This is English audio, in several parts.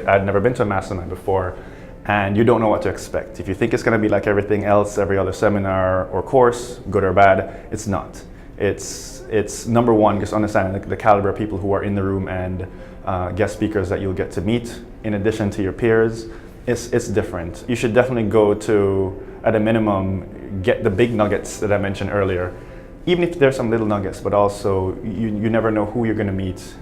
I'd never been to a mastermind before, and you don't know what to expect. If you think it's going to be like everything else, every other seminar or course, good or bad, it's not. It's number one, just understanding the caliber of people who are in the room and guest speakers that you'll get to meet, in addition to your peers. It's different. You should definitely go to, at a minimum, get the big nuggets that I mentioned earlier. Even if there's some little nuggets, but also you never know who you're going to meet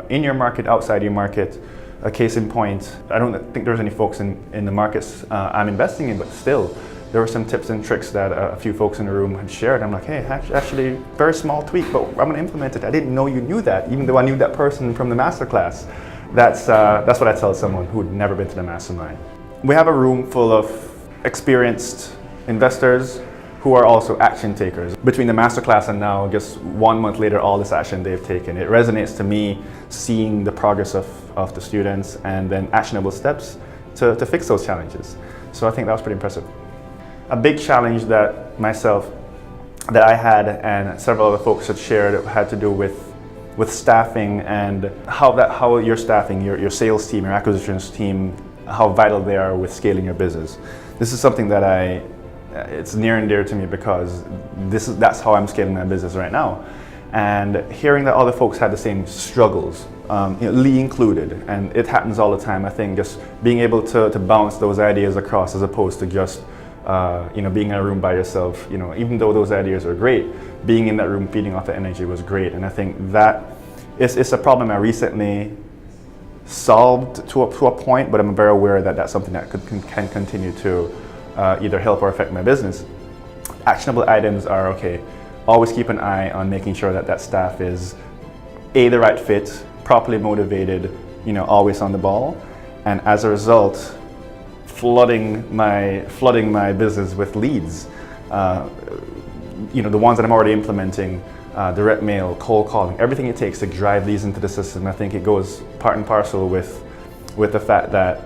in your market, outside your market. A case in point, I don't think there's any folks in the markets I'm investing in, but still, there were some tips and tricks that a few folks in the room had shared. I'm like, hey, actually, very small tweak, but I'm going to implement it. I didn't know you knew that, even though I knew that person from the masterclass. That's what I tell someone who'd never been to the mastermind. We have a room full of experienced investors who are also action takers. Between the masterclass and now, just 1 month later, all this action they've taken. It resonates to me seeing the progress of the students and then actionable steps to fix those challenges. So I think that was pretty impressive. A big challenge that I had and several other folks had shared had to do with staffing and how your staffing, your sales team, your acquisitions team, how vital they are with scaling your business. This is something that it's near and dear to me because that's how I'm scaling my business right now. And hearing that other folks had the same struggles, Lee included, and it happens all the time. I think just being able to bounce those ideas across as opposed to just being in a room by yourself, even though those ideas are great, being in that room feeding off the energy was great. And I think that it's a problem I recently solved to a point, but I'm very aware that that's something that can continue to either help or affect my business. Actionable items are, okay, always keep an eye on making sure that staff is the right fit, properly motivated, always on the ball, and as a result, flooding my business with leads. The ones that I'm already implementing, direct mail, cold calling, everything it takes to drive these into the system. I think it goes part and parcel with the fact that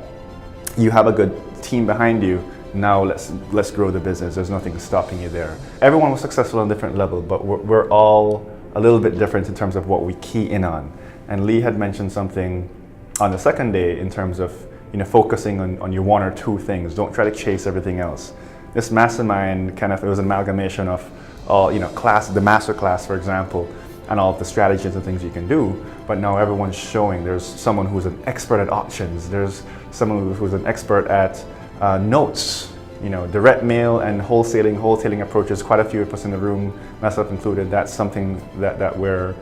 you have a good team behind you. Now let's grow the business. There's nothing stopping you there. Everyone was successful on a different level, but we're all a little bit different in terms of what we key in on. And Lee had mentioned something on the second day in terms of focusing on your one or two things. Don't try to chase everything else. This mastermind it was an amalgamation of all the master class, for example, and all of the strategies and things you can do. But now everyone's showing. There's someone who's an expert at auctions. There's someone who's an expert at notes, direct mail and wholesaling approaches. Quite a few of us in the room, myself included, that's something that we're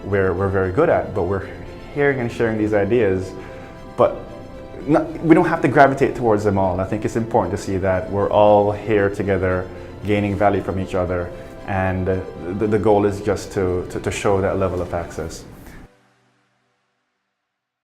very good at. But we're hearing and sharing these ideas, but we don't have to gravitate towards them all. I think it's important to see that we're all here together, gaining value from each other, and the goal is just to show that level of access.